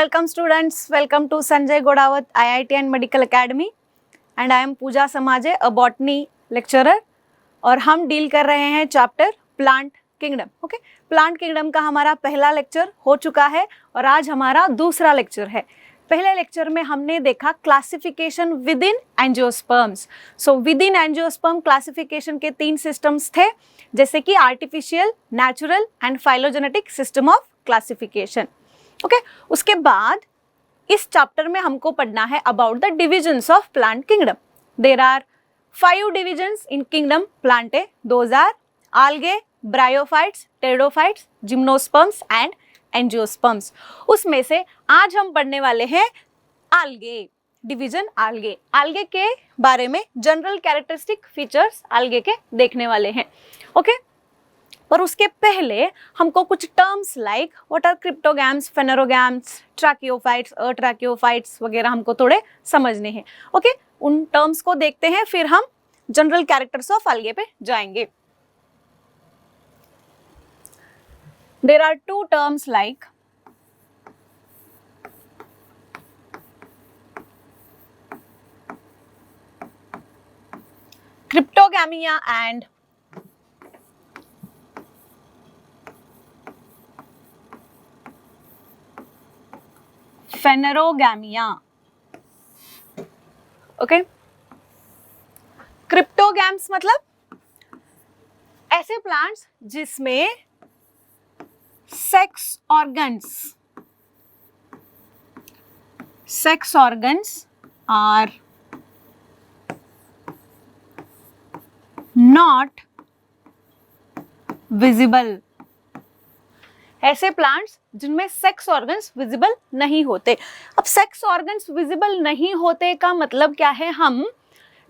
Welcome students, welcome to Sanjay Godawat IIT and Medical Academy and I am Pooja Samaje, a botany lecturer और हम deal कर रहे हैं chapter plant kingdom. Okay, plant kingdom का हमारा पहला lecture हो चुका है और आज हमारा दूसरा लेक्चर है। पहले लेक्चर में हमने देखा classification within angiosperms. So within angiosperm classification के 3 सिस्टम्स थे, जैसे कि artificial, natural and phylogenetic system of classification. Okay, उसके बाद इस चैप्टर में हमको पढ़ना है about the divisions of plant kingdom. There are 5 divisions in kingdom Plantae. Those are algae, bryophytes, pteridophytes, gymnosperms and angiosperms. उसमें से आज हम पढ़ने वाले हैं algae, डिवीजन algae. algae के बारे में जनरल कैरेक्टरिस्टिक फीचर्स algae के देखने वाले हैं। ओके, पर उसके पहले हमको कुछ terms like what are cryptogams, phanerogams, tracheophytes, tracheophytes वगैरह हमको थोड़े समझने हैं। ओके, उन टर्म्स को देखते हैं, फिर हम जनरल कैरेक्टर्स ऑफ algae पे जाएंगे। There are 2 terms like cryptogamia and phanerogamia. Okay, cryptogams मतलब ऐसे प्लांट्स जिसमें sex organs are not visible. ऐसे प्लांट्स जिनमें सेक्स ऑर्गन्स विजिबल नहीं होते। अब सेक्स ऑर्गन्स विजिबल नहीं होते का मतलब क्या है? हम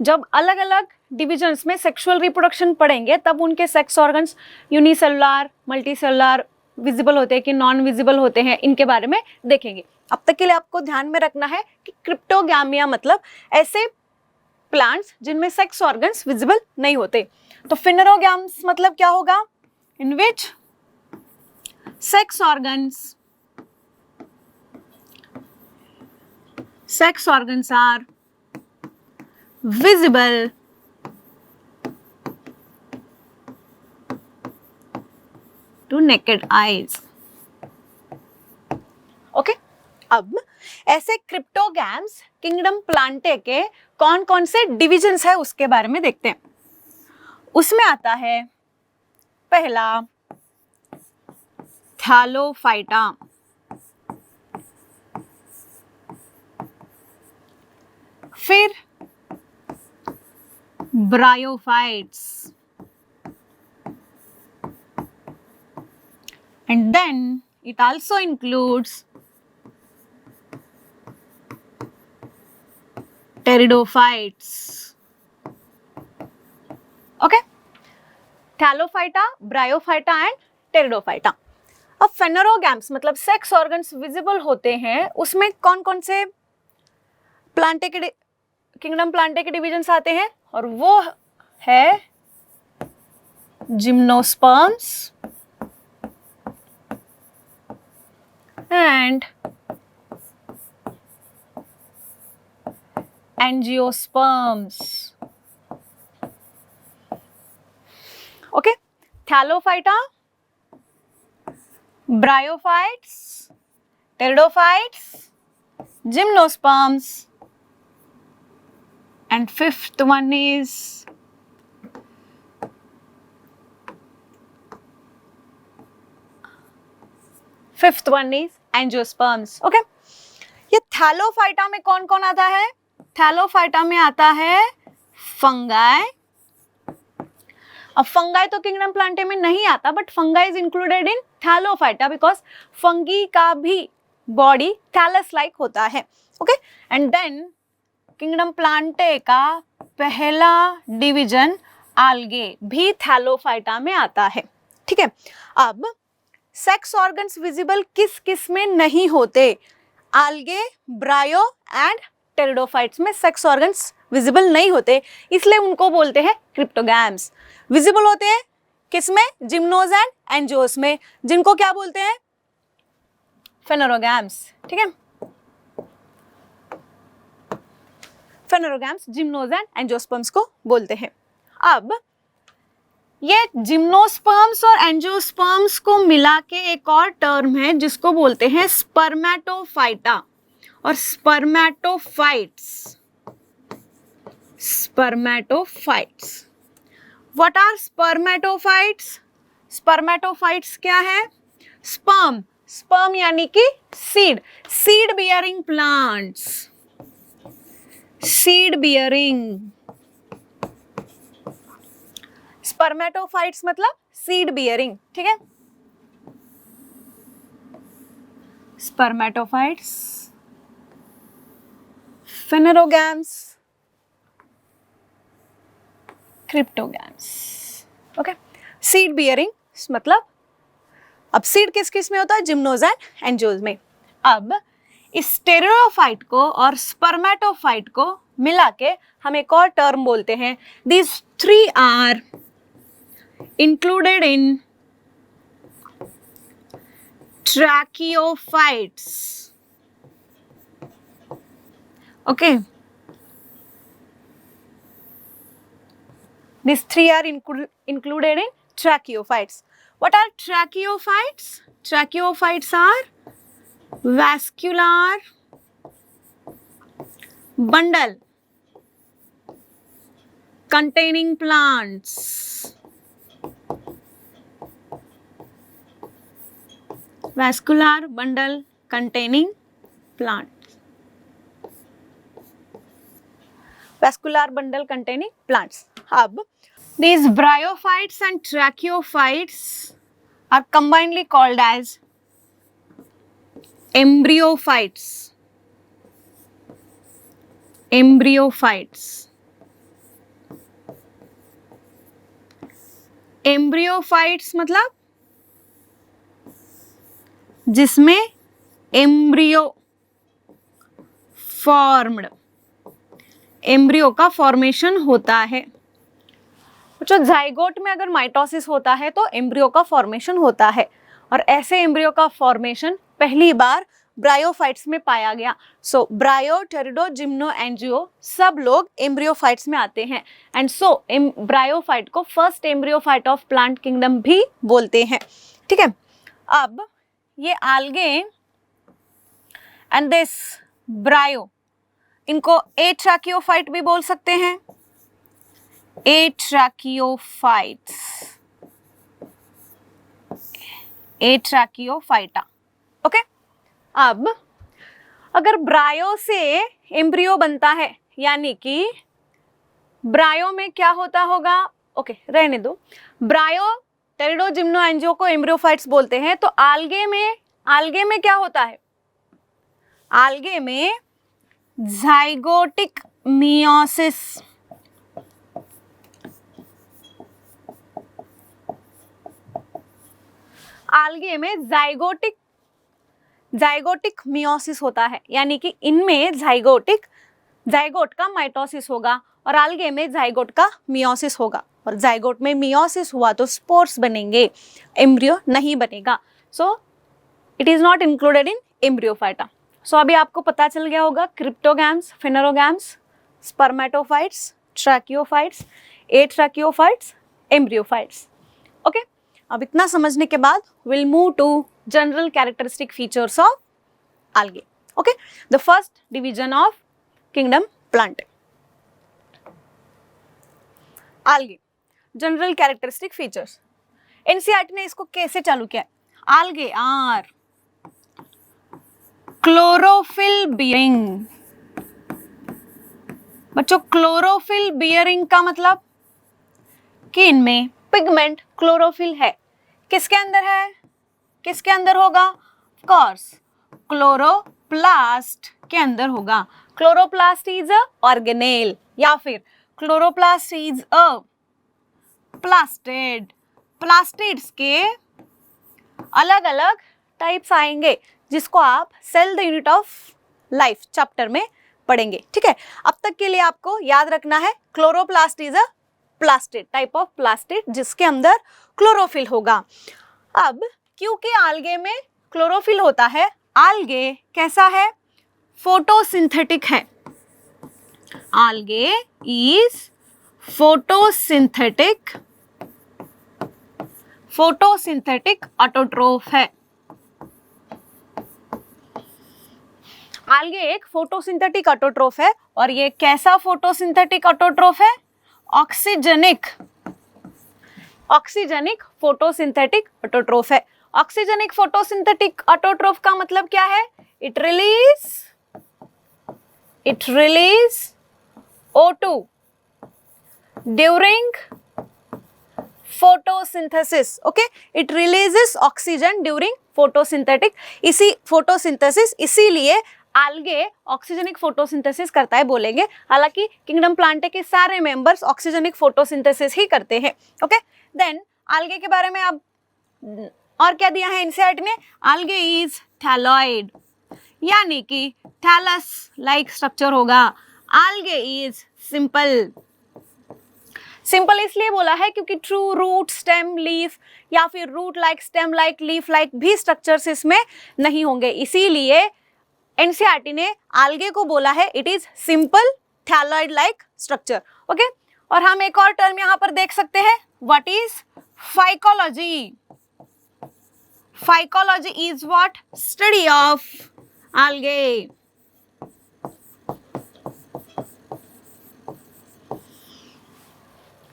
जब अलग अलग डिविजन्स में सेक्सुअल रिप्रोडक्शन पढ़ेंगे तब उनके sex organs unicellular, multicellular visible होते हैं कि नॉन विजिबल होते हैं, इनके बारे में देखेंगे। अब तक के लिए आपको ध्यान में रखना है कि क्रिप्टोगैमिया मतलब ऐसे प्लांट्स जिनमें सेक्स ऑर्गन्स विजिबल नहीं होते। तो फेनेरोगैम्स मतलब क्या होगा? इन विच sex organs are visible to naked eyes. Okay, अब ऐसे क्रिप्टोगैम्स किंगडम प्लांटे के कौन कौन से डिविजन्स है उसके बारे में देखते हैं। उसमें आता है पहला थैलोफाइटा, फिर bryophytes and then it also includes pteridophytes. Okay, Thallophyta, bryophyta and pteridophyta. अब फेनेरोगैम्स मतलब सेक्स ऑर्गन्स विजिबल होते हैं, उसमें कौन कौन से प्लांटे के किंगडम प्लांटे के डिविजन्स आते हैं, और वो है gymnosperms and angiosperms. Okay, Thallophyta, bryophytes, pteridophytes, gymnosperms, and fifth one is angiosperms. Okay, ये थैलोफाइटा में कौन कौन आता है? थैलोफाइटा में आता है फंगाई। अब फंगाई तो किंगडम प्लांटे में नहीं आता, but fungi is included in thallophyta because fungi का भी बॉडी थैलस लाइक होता है। Okay, and then kingdom plantae का पहला डिवीजन आल्गे भी थैलोफाइटा में आता है। ठीक है, अब सेक्स ऑर्गन्स विजिबल किस किस में नहीं होते? आल्गे, ब्रायो एंड टेरिडोफाइट्स में सेक्स ऑर्गन्स विजिबल नहीं होते, इसलिए उनको बोलते हैं क्रिप्टोगैम्स। विजिबल होते हैं किसमें? जिम्नोज एंड एंजियोस में, जिनको क्या बोलते हैं? फेनोरोगैम्स, ठीक है। फेनोरोगैम्स जिम्नोज एंड एंजियोस्पर्म्स को बोलते हैं। अब ये जिम्नोस्पर्म्स और एंजियोस्पर्म्स को मिला के एक और टर्म है जिसको बोलते हैं स्पर्मेटोफाइटा और spermatophytes. Spermatophytes, what are spermatophytes? Spermatophytes क्या है? स्पर्म, स्पर्म यानी कि seed, seed bearing plants, seed bearing. Spermatophytes मतलब सीड बियरिंग, ठीक है। Spermatophytes, phanerogams, cryptogams, okay. Seed bearing मतलब अब सीड किस किस में होता है? जिम्नोज एंड एंजियोज में। अब इस स्टेरियोफाइट को और स्पर्मेटोफाइट को मिला के हम एक और टर्म बोलते हैं। These three are included in tracheophytes. Okay. These three are included in tracheophytes. What are tracheophytes? Tracheophytes are vascular bundle containing plants. Vascular bundle containing plants. Vascular bundle containing plants. अब these bryophytes and tracheophytes are combinedly called as embryophytes. Embryophytes. Embryophytes मतलब जिसमें embryo formed, embryo का formation होता है। जो zygote में अगर mitosis होता है तो एम्ब्रियो का फॉर्मेशन होता है, और ऐसे एम्ब्रियो का फॉर्मेशन पहली बार ब्रायोफाइट्स में पाया गया। सो ब्रायो, टेरिडो, जिम्नो, एंजियो सब लोग एम्ब्रियोफाइट्स में आते हैं, एंड सो ब्रायोफाइट को फर्स्ट एम्ब्रियोफाइट ऑफ प्लांट किंगडम भी बोलते हैं, ठीक है। अब ये आल्गे एंड दिस ब्रायो, इनको एट्राकियोफाइट भी बोल सकते हैं, एट्राकियोफाइट्स, एट्राकियोफाइटा, ओके। अब अगर ब्रायो से एम्ब्रियो बनता है, यानी कि ब्रायो में क्या होता होगा, ओके रहने दो, ब्रायो, टेरिडो, जिम्नो, एंजियो को एम्ब्रियोफाइट्स बोलते हैं, तो आल्गे में क्या होता है? आल्गे में जाइगोटिक मियोसिस, आल्गे में जाइगोटिक मियोसिस होता है, यानी कि इनमें जाइगोट का माइटोसिस होगा और आल्गे में जाइगोट का मियोसिस होगा, और जाइगोट में मियोसिस हुआ तो स्पोर्स बनेंगे, एम्ब्रियो नहीं बनेगा। So it is not included in embryophyta. So अभी आपको पता चल गया होगा cryptogams, phanerogams, spermatophytes, tracheophytes, atracheophytes, embryophytes, okay. अब इतना समझने के बाद will move to general characteristic features of algae, okay, the first division of kingdom plant. algae general characteristic features, NCERT ने इसको कैसे चालू किया? algae are chlorophyll bearing. बच्चों क्लोरोफिल बियरिंग का मतलब कि इनमें पिगमेंट क्लोरोफिल है। किसके अंदर है? किसके अंदर होगा? ऑफ कोर्स क्लोरोप्लास्ट के अंदर होगा। क्लोरोप्लास्ट इज अ ऑर्गेनेल, या फिर chloroplast is a plastid. Plastids के अलग अलग टाइप्स आएंगे जिसको आप cell the unit of life chapter में पढ़ेंगे, ठीक है। अब तक के लिए आपको याद रखना है chloroplast is a plastid, type of plastid जिसके अंदर क्लोरोफिल होगा। अब क्योंकि आल्गे में क्लोरोफिल होता है algae कैसा है? फोटोसिंथेटिक है. Algae is photosynthetic ऑटोट्रोफ है. algae एक फोटोसिंथेटिक ऑटोट्रोफ है. और ये कैसा फोटोसिंथेटिक ऑटोट्रोफ है? ऑक्सीजनिक फोटोसिंथेटिक ऑटोट्रोफ है. ऑक्सीजनिक फोटोसिंथेटिक ऑटोट्रोफ का मतलब क्या है? It release O2 during photosynthesis. Okay, it releases oxygen during photosynthesis. इसीलिए algae ऑक्सीजनिक फोटोसिंथेसिस करता है बोलेंगे. हालांकि किंगडम प्लांटे के सारे मेंबर्स ऑक्सीजनिक फोटोसिंथेसिस ही करते हैं. ओके, देन algae के बारे में अब और क्या दिया है एनसीईआरटी ने? algae इज थैलॉइड, यानी कि थैलस लाइक स्ट्रक्चर होगा. algae इज सिंपल इसलिए बोला है क्योंकि ट्रू रूट, स्टेम, लीफ या फिर root like, stem like, leaf like भी स्ट्रक्चर्स इसमें नहीं होंगे. इसीलिए एनसीईआरटी ने algae को बोला है it is simple thalloid like structure. Okay, और हम एक और टर्म यहां पर देख सकते हैं. What is phycology? Phycology is what? Study of algae.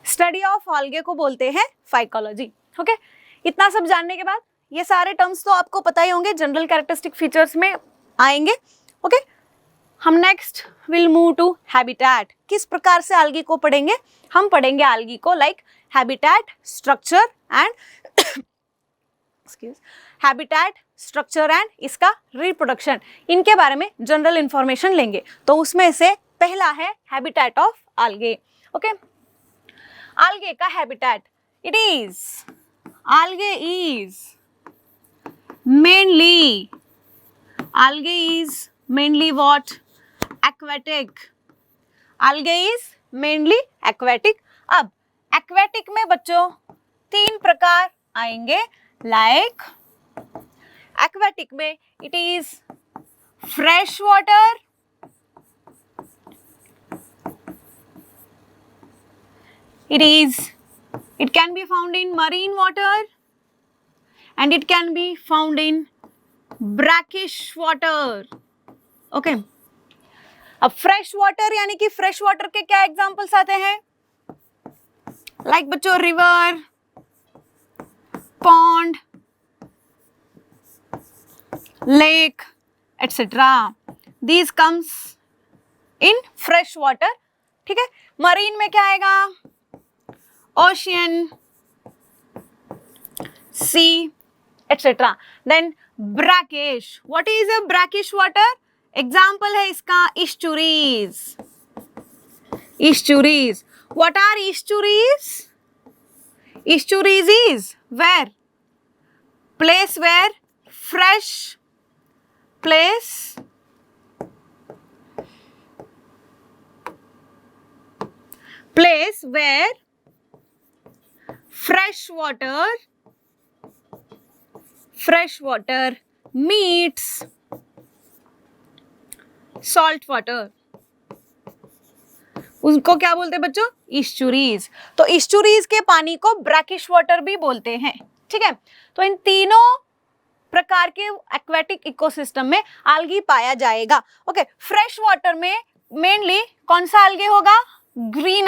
Study of algae को बोलते हैं फाइकोलॉजी. ओके, इतना सब जानने के बाद ये सारे टर्म्स तो आपको पता ही होंगे, जनरल कैरेक्टरिस्टिक फीचर्स में आएंगे. ओके, हम next will move to habitat. किस प्रकार से algae को पढ़ेंगे? हम पढ़ेंगे algae को लाइक हैबिटेट, स्ट्रक्चर एंड इसका रिप्रोडक्शन. इनके बारे में जनरल इंफॉर्मेशन लेंगे. तो उसमें से पहला है habitat of algae. Okay, algae का habitat, algae is mainly what? Aquatic. algae is mainly aquatic. अब aquatic में बच्चों 3 प्रकार आएंगे. लाइक aquatic में it is fresh water, it can be found in marine water and it can be found in brackish water. Okay, अब fresh water यानी कि fresh water के क्या एग्जांपल्स आते हैं? लाइक बच्चों river, pond, lake etcetera. These comes in fresh water. ठीक है, मरीन में क्या आएगा? Ocean, sea etcetera. Then brackish. What is a brackish water? Example है इसका estuaries. What are estuaries? Estuaries is where? Place where fresh water meets salt water. उनको क्या बोलते हैं बच्चों? estuaries. तो estuaries के पानी को brackish water भी बोलते हैं. ठीक है, तो इन तीनों प्रकार के एक्वेटिक इकोसिस्टम में algae पाया जाएगा. ओके, फ्रेश वाटर में मेनली कौन सा algae होगा? Green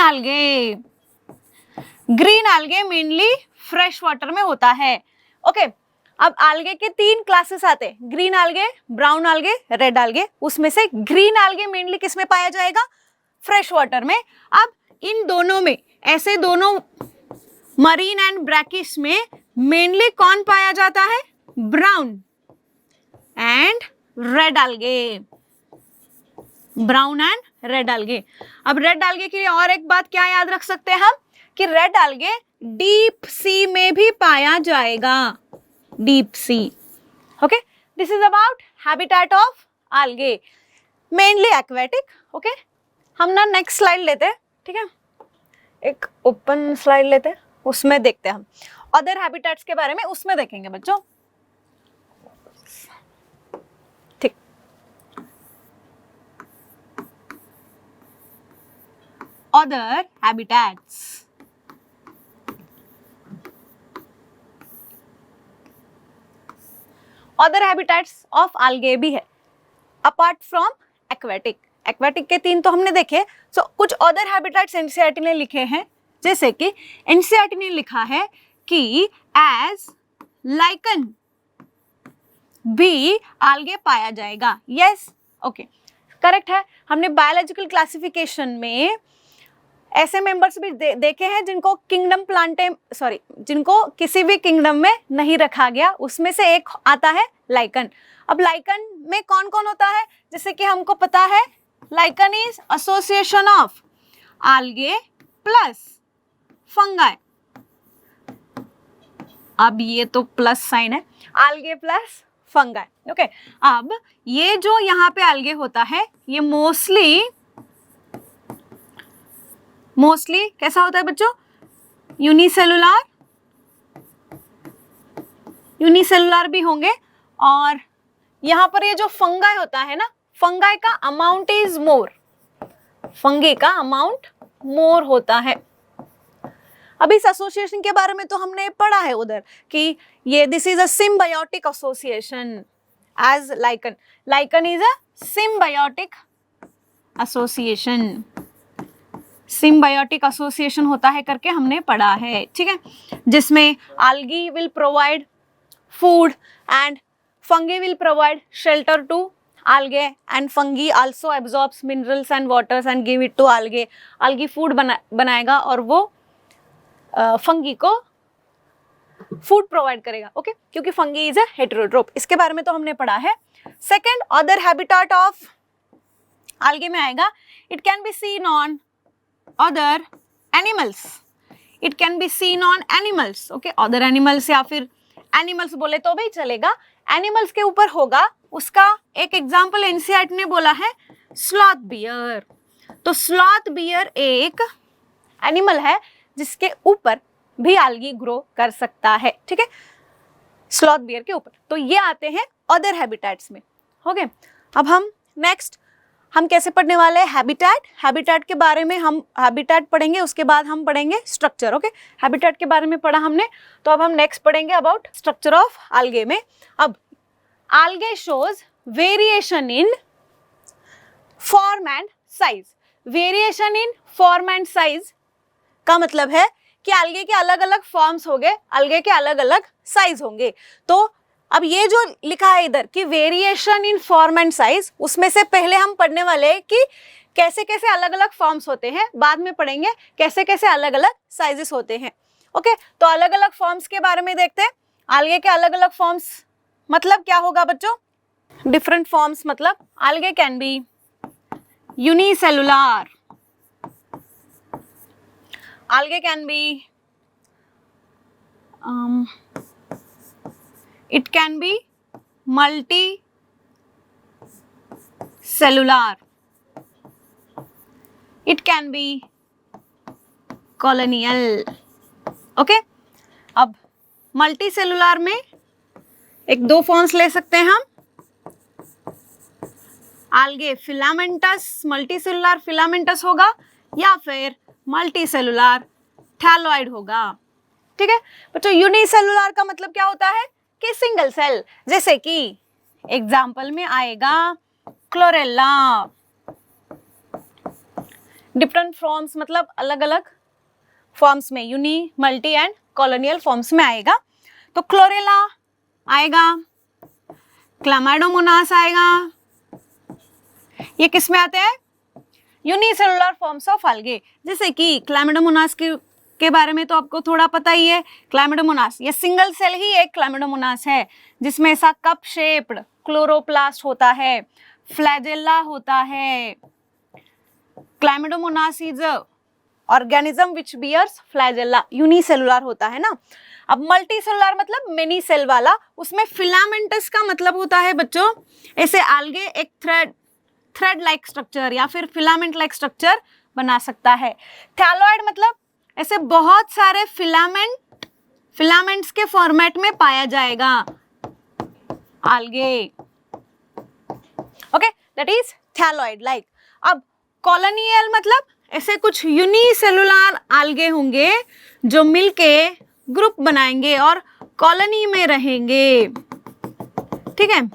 algae mainly fresh water में होता है. ओके, अब algae के 3 क्लासेस आते हैं. Green algae, brown algae, red algae. उसमें से ग्रीन algae मेनली किस में पाया जाएगा? फ्रेश वाटर में. अब इन दोनों में, ऐसे दोनों मरीन एंड ब्रैकिश में मेनली कौन पाया जाता है? Brown and red algae. अब रेड algae के लिए और एक बात क्या याद रख सकते हैं हम कि रेड algae डीप सी में भी पाया जाएगा. Deep sea. Okay, this is about habitat of algae, mainly aquatic. Okay, हम ना नेक्स्ट स्लाइड लेते हैं. ठीक है, एक ओपन स्लाइड लेते हैं, उसमें देखते हैं हम अदर हैबिटेट्स के बारे में. उसमें देखेंगे बच्चों. other habitats. Other habitats of algae भी है apart from aquatic. एक्वेटिक के 3 तो हमने देखे, सो कुछ अदर हैबिटेट्स एनसीईआरटी ने लिखे हैं, जैसे कि एनसीईआरटी ने लिखा है कि एज लाइकन भी आल्गे पाया जाएगा. यस, ओके, करेक्ट है. हमने बायोलॉजिकल क्लासिफिकेशन में ऐसे मेंबर्स भी देखे हैं जिनको किंगडम प्लांटे जिनको किसी भी किंगडम में नहीं रखा गया, उसमें से एक आता है लाइकन. अब लाइकन में कौन कौन होता है, जैसे कि हमको पता है lichen is association of algae plus fungi. अब ये तो प्लस साइन है, आल्गे प्लस फंगाई. ओके, अब ये जो यहाँ पे आल्गे होता है ये मोस्टली कैसा होता है बच्चों, यूनिसेलुलर भी होंगे. और यहाँ पर ये जो फंगाई होता है ना, फंगाई का अमाउंट इज मोर, फंगी का अमाउंट मोर होता है. अब इस एसोसिएशन के बारे में तो हमने पढ़ा है उधर कि ये this is a symbiotic association as lichen. Lichen is a symbiotic association, symbiotic association होता है करके हमने पढ़ा है, ठीक है, जिसमें algae will provide food and fungi will provide shelter to algae and fungi also absorbs minerals and waters and give it to algae. algae food बनाएगा और वो fungi को फूड प्रोवाइड करेगा. ओके, क्योंकि फंगी इज अ हेटेरोट्रोप. इसके बारे में तो हमने पढ़ा है. Second, other habitat of algae में आएगा, it can be seen on other animals. It can be seen on animals. Okay, other animals या फिर animals बोले तो भी चलेगा. Animals के ऊपर होगा, उसका एक एग्जाम्पल एनसीईआरटी ने बोला है स्लॉथ बियर. तो स्लॉथ बियर एक एनिमल है जिसके ऊपर भी algae ग्रो कर सकता है, ठीक है, स्लॉथ बियर के ऊपर. तो ये आते हैं अदर हैबिटेट्स में. ओके, अब हम नेक्स्ट हम कैसे पढ़ने वाले हैं, हैबिटेट. हैबिटेट के बारे में हम हैबिटेट पढ़ेंगे, उसके बाद हम पढ़ेंगे स्ट्रक्चर. ओके, हैबिटेट के बारे में पढ़ा हमने, तो अब हम नेक्स्ट पढ़ेंगे अबाउट स्ट्रक्चर ऑफ आल्गे में. अब algae shows variation in form and size. Variation in form and size का मतलब है कि आल्गे के अलग अलग फॉर्म्स होंगे, आल्गे के अलग अलग साइज होंगे. तो अब ये जो लिखा है इधर कि variation in form and size, उसमें से पहले हम पढ़ने वाले हैं कि कैसे कैसे अलग अलग फॉर्म्स होते हैं, बाद में पढ़ेंगे कैसे कैसे अलग अलग साइजेस होते हैं. ओके, तो अलग अलग फॉर्म्स के बारे में देखते हैं. आल्गे के अलग अलग फॉर्म्स मतलब क्या होगा बच्चों, डिफरेंट फॉर्म्स मतलब algae can be unicellular, algae can be it can be multicellular, it can be colonial. Okay, अब मल्टीसेलुलर में एक दो फॉर्म्स ले सकते हैं हम. आल्गे फिलामेंटस, मल्टीसेलुलर फिलामेंटस होगा, या फिर मल्टीसेलुलर थैलोइड होगा, ठीक है बच्चों. यूनिसेलुलर का मतलब क्या होता है कि सिंगल सेल, जैसे कि एग्जाम्पल में आएगा क्लोरेला. डिफरेंट फॉर्म्स मतलब अलग अलग फॉर्म्स में, uni, multi and colonial forms में आएगा. तो क्लोरेला आएगा, क्लामाइडोमोनास आएगा, ये किस में आते हैं, यूनिसेलुलर फॉर्म्स ऑफ आल्गे. जैसे कि क्लामाइडोमोनास के बारे में तो आपको थोड़ा पता ही है. क्लामिडोमोनास ये सिंगल सेल ही एक क्लामिडोमोनास है जिसमें ऐसा कप शेप्ड क्लोरोप्लास्ट होता है, फ्लैजेला होता है. Chlamydomonas is organism which bears flagella, unicellular होता है ना. अब मल्टीसेलुलर मतलब मेनी सेल वाला, उसमें फिलामेंटस का मतलब होता है बच्चों ऐसे आल्गे एक थ्रेड लाइक स्ट्रक्चर या फिर फिलामेंट लाइक स्ट्रक्चर बना सकता है. थैलोइड मतलब ऐसे बहुत सारे फिलामेंट्स के फॉर्मेट में पाया जाएगा algae. Okay, that is thalloid like. अब कॉलोनियल मतलब ऐसे कुछ यूनिसेलुलर आल्गे होंगे जो मिलके ग्रुप बनाएंगे और कॉलोनी में रहेंगे, ठीक है।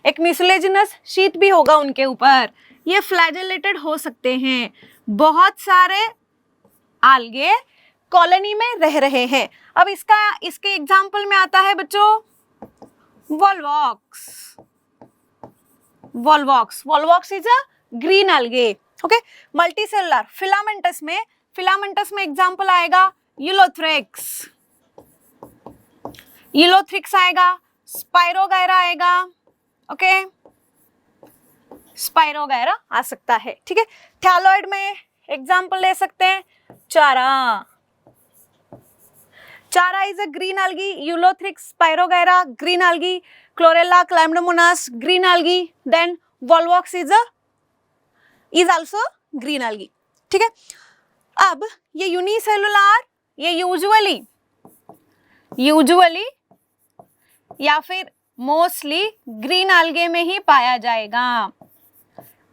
एक म्यूसिलेजिनस शीट भी होगा उनके ऊपर, ये फ्लैजेलेटेड हो सकते हैं। बहुत सारे आल्गे कॉलोनी में रह रहे हैं। अब इसके एग्जाम्पल में आता है बच्चों Volvox. Volvox is a green algae, okay. Multicellular filamentous में एग्जांपल आएगा यूलोथ्रिक्स आएगा, स्पाइरोगायरा आएगा, ओके, स्पाइरोगायरा आ सकता है, ठीक है। थैलोइड में एग्जांपल ले सकते हैं Chara is a green algae, Ulothrix, Spirogyra green algae, Chlorella, Chlamydomonas green algae, then Volvox is also green algae, ठीक है। अब ये यूनिसेलुलर, ये यूजुअली या फिर मोस्टली ग्रीन algae में ही पाया जाएगा,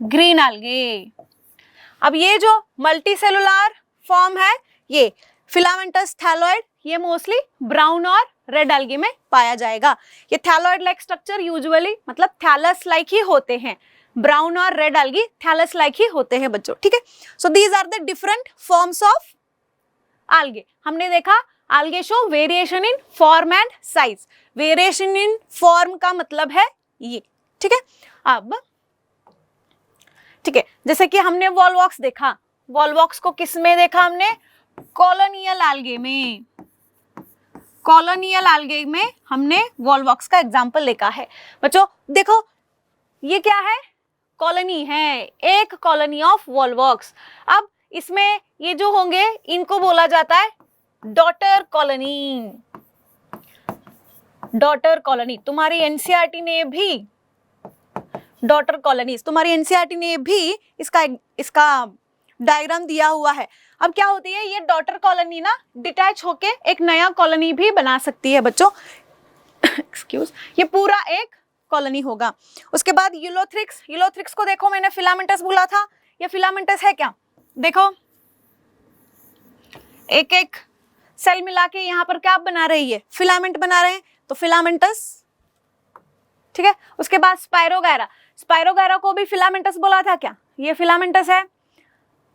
ग्रीन algae। अब ये जो मल्टीसेलुलर फॉर्म है, ये फिलामेंटस थैलोइड, ये मोस्टली ब्राउन और रेड algae में पाया जाएगा। ये थैलोइड लाइक स्ट्रक्चर यूजुअली मतलब थैलस लाइक ही होते हैं, ब्राउन और रेड algae थैलस लाइक ही होते हैं बच्चों, ठीक है। So these are the different forms of algae। हमने देखा algae show variation in form and size. Variation in form का मतलब है ये, ठीक है। अब ठीक है, जैसे कि हमने वॉलवॉक्स देखा, वॉलवॉक्स को किस में देखा हमने, कॉलोनियल algae में। कॉलोनियल algae में हमने वॉलवॉक्स का एग्जाम्पल देखा है बच्चों। देखो ये क्या है, कॉलोनी है, एक कॉलोनी ऑफ वॉलवॉक्स। अब इसमें ये जो होंगे इनको बोला जाता है डॉटर कॉलोनी। डॉटर कॉलोनी तुम्हारी एनसीईआरटी ने भी डॉटर कॉलोनीज, तुम्हारी एनसीईआरटी ने भी इसका डायग्राम दिया हुआ है। अब क्या होती है, ये डॉटर कॉलोनी ना डिटैच होके एक नया कॉलोनी भी बना सकती है बच्चों। एक्सक्यूज, ये पूरा एक कॉलोनी होगा। उसके बाद यूलोथ्रिक्स को देखो, मैंने फिलामेंटस बोला था, ये फिलामेंटस है क्या, देखो एक एक सेल मिला के यहाँ पर क्या बना रही है, फिलामेंट बना रहे हैं, तो फिलामेंटस, ठीक है। उसके बाद स्पाइरोगायरा को भी फिलामेंटस बोला था क्या, ये फिलामेंटस है।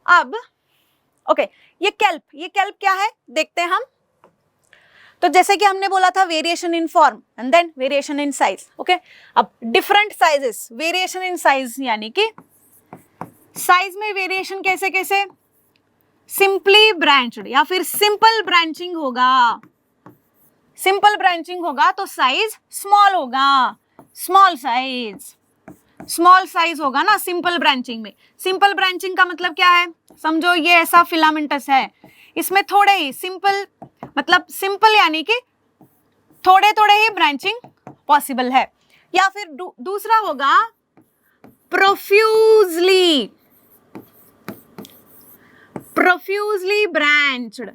अब ओके, ये केल्प क्या है देखते हैं हम। तो जैसे कि हमने बोला था variation in form and then variation in size, okay. अब different sizes, variation in size यानी कि साइज में वेरिएशन कैसे कैसे, सिंपली ब्रांच्ड या फिर सिंपल ब्रांचिंग होगा। सिंपल ब्रांचिंग होगा तो साइज स्मॉल होगा, स्मॉल साइज होगा ना सिंपल ब्रांचिंग में। सिंपल ब्रांचिंग का मतलब क्या है, समझो ये ऐसा फिलामेंटस है, इसमें थोड़े ही सिंपल मतलब सिंपल यानी कि थोड़े थोड़े ही ब्रांचिंग पॉसिबल है। या फिर दूसरा होगा प्रोफ्यूजली ब्रांच्ड।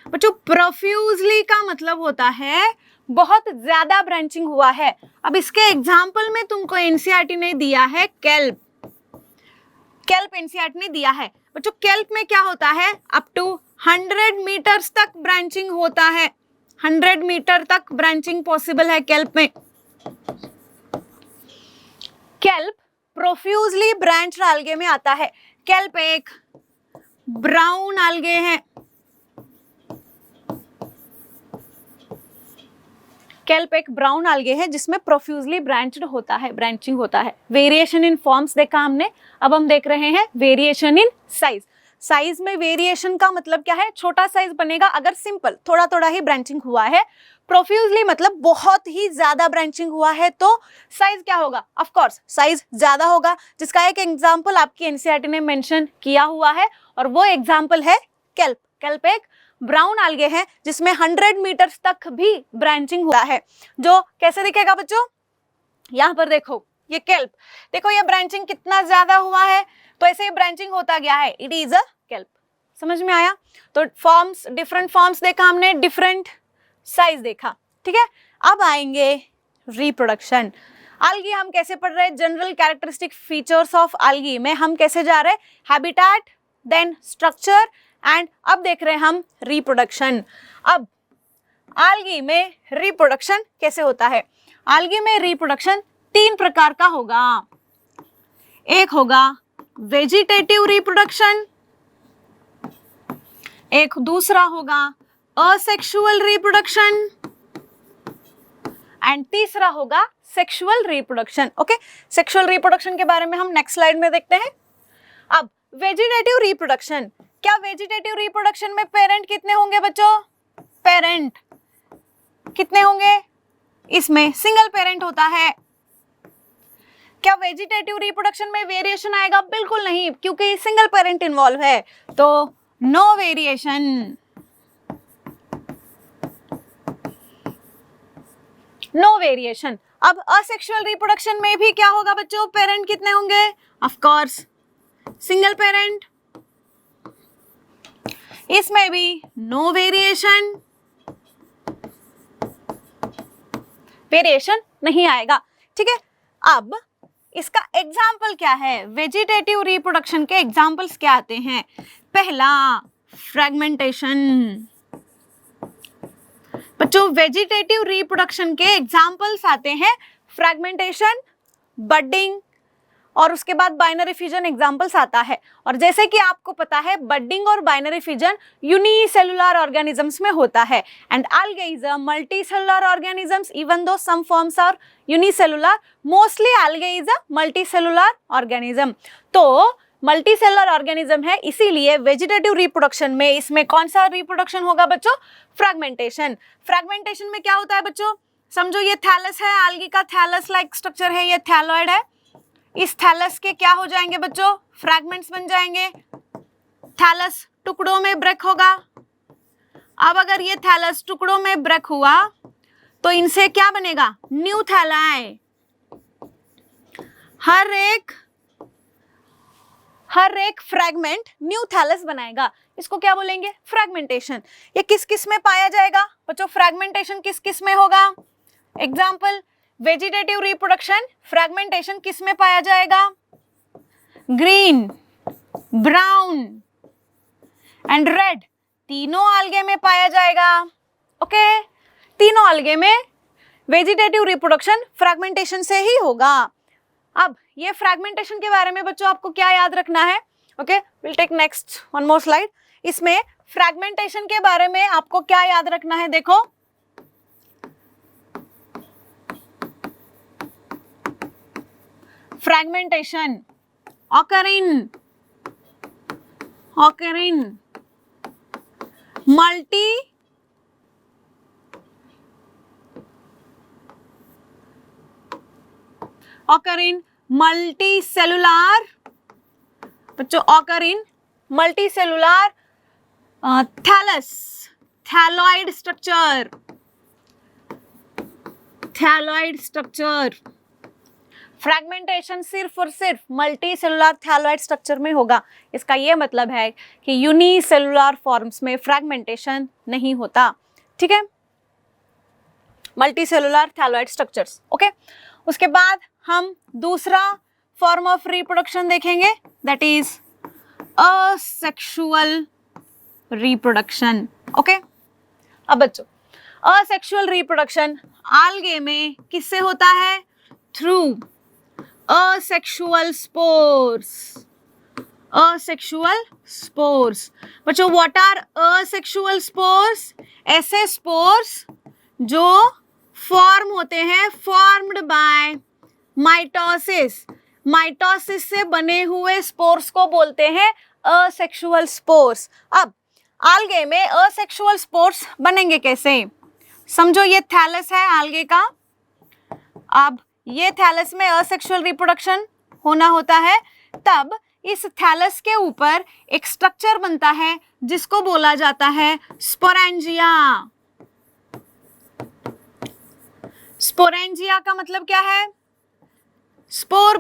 बच्चों प्रोफ्यूजली का मतलब होता है बहुत ज्यादा ब्रांचिंग हुआ है। अब इसके एग्जाम्पल में तुमको एनसीईआरटी ने दिया है केल्प एनसीईआरटी ने दिया है बच्चों। केल्प में क्या होता है, अप टू 100 मीटर्स तक ब्रांचिंग होता है, 100 मीटर तक ब्रांचिंग पॉसिबल है केल्प में। केल्प प्रोफ्यूजली ब्रांच्ड algae में आता है। केल्प एक ब्राउन algae है, केल्प एक ब्राउन algae है जिसमें प्रोफ्यूजली ब्रांचिंग होता है। वेरिएशन इन फॉर्म्स देखा हमने, अब हम देख रहे हैं वेरिएशन इन साइज। साइज में वेरिएशन का मतलब क्या है, छोटा साइज बनेगा अगर सिंपल थोड़ा थोड़ा ही ब्रांचिंग हुआ है। प्रोफ्यूजली मतलब बहुत ही ज्यादा ब्रांचिंग हुआ है तो साइज क्या होगा, ऑफ कोर्स साइज ज्यादा होगा, जिसका एक एग्जांपल आपकी एनसीईआरटी ने मेंशन किया हुआ है और वो एग्जांपल है केल्प। केल्प एक ब्राउन algae है जिसमें 100 मीटर्स तक भी ब्रांचिंग हुआ है। जो कैसे दिखेगा बच्चों, यहाँ पर देखो ये केल्प, देखो ये ब्रांचिंग कितना ज्यादा हुआ है, तो ऐसे ब्रांचिंग होता गया है, इट इज अ केल्प। समझ में आया। तो फॉर्म्स, डिफरेंट फॉर्म्स देखा हमने, डिफरेंट साइज देखा, ठीक है। अब आएंगे रिप्रोडक्शन। algae हम कैसे पढ़ रहे हैं, general characteristic features of algae में हम कैसे जा रहे हैं, हैबिटेट, देन स्ट्रक्चर एंड अब देख रहे हैं हम रिप्रोडक्शन। अब आल्गी में रिप्रोडक्शन कैसे होता है? आल्गी में रिप्रोडक्शन 3 प्रकार का होगा। एक होगा वेजिटेटिव रिप्रोडक्शन, एक दूसरा होगा असेक्सुअल रिप्रोडक्शन एंड तीसरा होगा sexual reproduction. Okay, sexual reproduction के बारे में हम नेक्स्ट स्लाइड में देखते हैं। अब वेजिटेटिव रिप्रोडक्शन, क्या वेजिटेटिव रिप्रोडक्शन में पेरेंट कितने होंगे बच्चों? पेरेंट कितने होंगे? इसमें सिंगल पेरेंट होता है। क्या वेजिटेटिव रिप्रोडक्शन में वेरिएशन आएगा? बिल्कुल नहीं, क्योंकि सिंगल पेरेंट इन्वॉल्व है, तो नो वेरिएशन। No variation. अब असेक्सुअल रिप्रोडक्शन में भी क्या होगा बच्चों? पेरेंट कितने होंगे? Of course single parent. इसमें भी नो वेरिएशन, वेरिएशन नहीं आएगा। ठीक है, अब इसका एग्जाम्पल क्या है? वेजिटेटिव रिप्रोडक्शन के एग्जाम्पल्स क्या आते हैं? पहला फ्रेगमेंटेशन। बच्चों वेजिटेटिव रिप्रोडक्शन के एग्जाम्पल्स आते हैं फ्रेगमेंटेशन, बडिंग और उसके बाद बाइनरी फिजन एग्जाम्पल्स आता है। और जैसे कि आपको पता है बडिंग और बाइनरी फिजन यूनिसेलुलर ऑर्गेनिजम्स में होता है and algae is a multicellular organisms even though some forms are unicellular, mostly algae is a multicellular organism। तो मल्टीसेलुलर ऑर्गेनिज्म है, इसीलिए वेजिटेटिव रिप्रोडक्शन में इसमें कौन सा रिप्रोडक्शन होगा बच्चों? फ्रेगमेंटेशन। फ्रेगमेंटेशन में क्या होता है बच्चों? समझो ये थैलस है, algae का थैलस लाइक स्ट्रक्चर है, ये थैलॉइड है। इस थैलस के क्या हो जाएंगे बच्चों? फ्रैगमेंट्स बन जाएंगे। थैलस टुकड़ों में ब्रेक होगा। अब अगर ये थैलस टुकड़ों में ब्रेक हुआ तो इनसे क्या बनेगा? न्यू थैलाई। हर एक फ्रैगमेंट न्यू थैलस बनाएगा। इसको क्या बोलेंगे? फ्रैगमेंटेशन। ये किस किस में पाया जाएगा बच्चों? फ्रैगमेंटेशन किस किस में होगा? एग्जाम्पल, वेजिटेटिव रिप्रोडक्शन फ्रैगमेंटेशन किस में पाया जाएगा? ग्रीन, ब्राउन एंड रेड, तीनों algae में पाया जाएगा। ओके, तीनों algae में वेजिटेटिव रिप्रोडक्शन फ्रैगमेंटेशन से ही होगा। अब ये फ्रैगमेंटेशन के बारे में बच्चों आपको क्या याद रखना है? Okay, will take next one more slide. इसमें फ्रैगमेंटेशन के बारे में आपको क्या याद रखना है? देखो, fragmentation occur in multicellular बच्चों, occur in multicellular thalloid structure। Fragmentation सिर्फ और सिर्फ मल्टी सेलुलर थैलॉइड स्ट्रक्चर में होगा। इसका ये मतलब है कि यूनिसेलुलर फॉर्म्स में फ्रैगमेंटेशन नहीं होता। ठीक है, multi cellular thalloid structures. Okay, उसके बाद हम दूसरा फॉर्म ऑफ रिप्रोडक्शन देखेंगे, that is asexual reproduction. Okay, अब बच्चों असेक्सुअल रिप्रोडक्शन algae में किससे होता है? Through asexual spores। बच्चों व्हाट आर asexual spores? ऐसे स्पोर्स जो फॉर्म होते हैं फॉर्म्ड बाय माइटोसिस से बने हुए स्पोर्स को बोलते हैं asexual spores। अब algae में asexual spores बनेंगे कैसे? समझो ये थैलस है algae का। अब ये थैलस में असेक्सुअल रिप्रोडक्शन होना होता है, तब इस थैलस के ऊपर एक स्ट्रक्चर बनता है जिसको बोला जाता है स्पोरेंजिया। स्पोरेंजिया का मतलब क्या है? Spore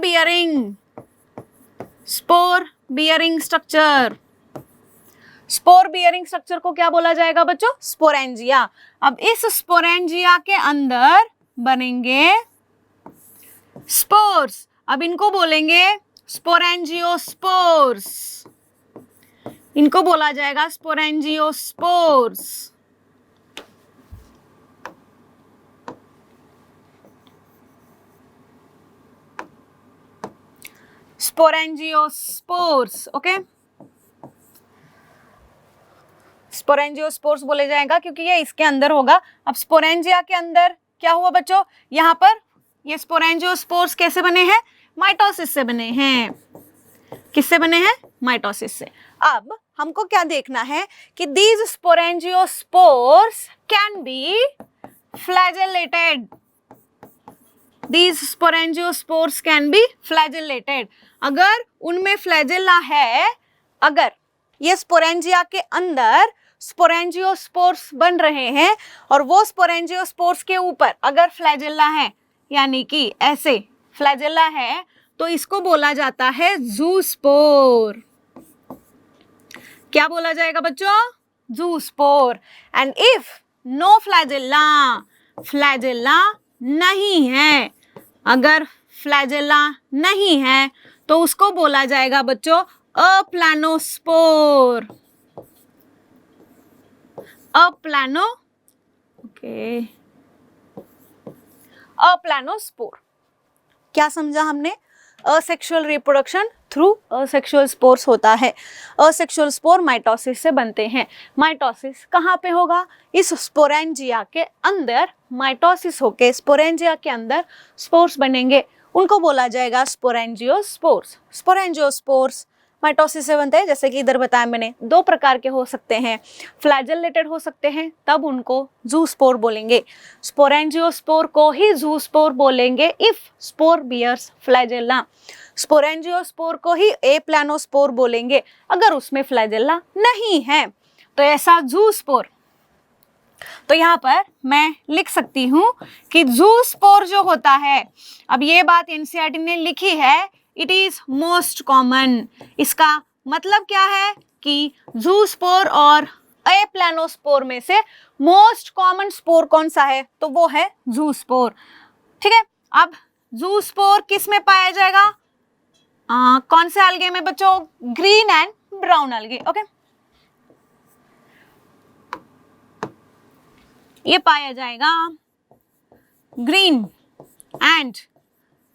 bearing structure. Spore bearing structure को क्या बोला जाएगा बच्चों? स्पोरेंजिया। अब इस स्पोरेंजिया के अंदर बनेंगे स्पोर्स। अब इनको बोलेंगे स्पोरेंजियोस्पोर्स। इनको बोला जाएगा स्पोरेंजियोस्पोर्स। Sporangiospores, okay. स्पोरेंजियोस्पोर्स बोले जाएगा क्योंकि ये इसके अंदर होगा। अब स्पोरेंजिया के अंदर क्या हुआ बच्चों, यहाँ पर ये स्पोरेंजियोस्पोर्स कैसे बने हैं, माइटोसिस से बने हैं। किससे बने हैं, माइटोसिस से। अब हमको क्या देखना है कि these sporangiospores can be flagellated. These sporangiospours can be flagellated। अगर उनमें फ्लैजेला है, अगर ये स्पोरेंजिया के अंदर स्पोरेंजियोस्पोर्स बन रहे हैं और वो स्पोरेंजियोस्पोर्स के ऊपर अगर फ्लैजेला है, यानी कि ऐसे फ्लैजेला है, तो इसको बोला जाता है जूस्पोर। क्या बोला जाएगा बच्चों, zoospore. And if no flagella, flagella नहीं है, अगर फ्लैजेला नहीं है तो उसको बोला जाएगा बच्चों अप्लानोस्पोर। अप्लानोस्पोर। क्या समझा हमने, asexual reproduction through asexual spores होता है। असेक्सुअल स्पोर माइटोसिस से बनते हैं। माइटोसिस कहाँ पे होगा, इस स्पोरेंजिया के अंदर माइटोसिस होके स्पोरेंजिया के अंदर स्पोर्स बनेंगे, उनको बोला जाएगा स्पोरेंजियोस्पोर्स। स्पोरेंजियोस्पोर्स माइटोसिस से बनते हैं, जैसे कि इधर बताया मैंने, दो प्रकार के हो सकते हैं, फ्लैजेलेटेड हो सकते हैं, तब उनको जूस्पोर बोलेंगे। स्पोरेंजियोस्पोर को ही जूस्पोर बोलेंगे if spore bears flagella. Sporangiospore को ही एप्लानोस्पोर बोलेंगे अगर उसमें फ्लैजेला नहीं है, तो ऐसा जूस्पोर। तो यहाँ पर मैं लिख सकती हूँ कि जूस्पोर जो होता है, अब ये बात एनसीईआरटी ने लिखी है, इट इज मोस्ट कॉमन। इसका मतलब क्या है कि जूस्पोर और एप्लानोस्पोर में से मोस्ट कॉमन स्पोर कौन सा है, तो वो है जूस्पोर। ठीक है, अब जूस्पोर किस में पाया जाएगा, कौन से अलगे में बच्चों, ग्रीन एंड ब्राउन अलगे। ओके, ये पाया जाएगा ग्रीन एंड